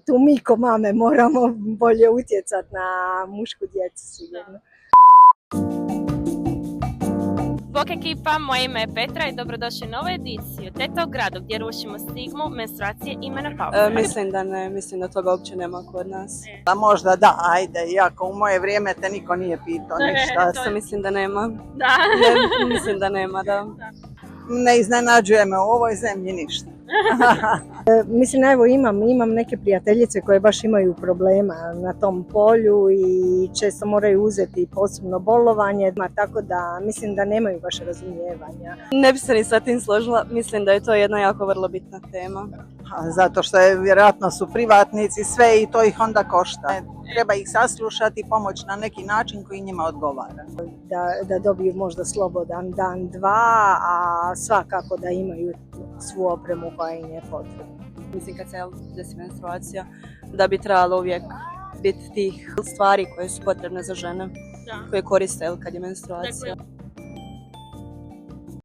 Tu mi ko mame moramo bolje utjecati na mušku djecu sigurno. Bok ekipa, moje ime je Petra i dobrodošli u novu ediciju Teta u gradu gdje rušimo stigmu, menstruacije i menopauze. Mislim da ne, mislim da toga uopće nema kod nas. Pa možda da, ajde, iako u moje vrijeme te niko nije pitao ništa. Što mislim da nema. Da. Ne, mislim da nema, da. Ne iznenađuje me u ovoj zemlji ništa. Mislim, evo imam neke prijateljice koje baš imaju problema na tom polju i često moraju uzeti posebno bolovanje, tako da mislim da nemaju baš razumijevanja. Ne bi se ni sa tim složila, mislim da je to jedna jako vrlo bitna tema. Zato što je vjerojatno su privatnici sve i to ih onda košta. Treba ih saslušati i pomoći na neki način koji njima odgovara. Da dobiju možda slobodan dan, dva, a svakako da imaju svu opremu koja im je potrebna. Mislim kad se desi menstruacija, da bi trebalo uvijek biti tih stvari koje su potrebne za žene, koje koriste kad je menstruacija.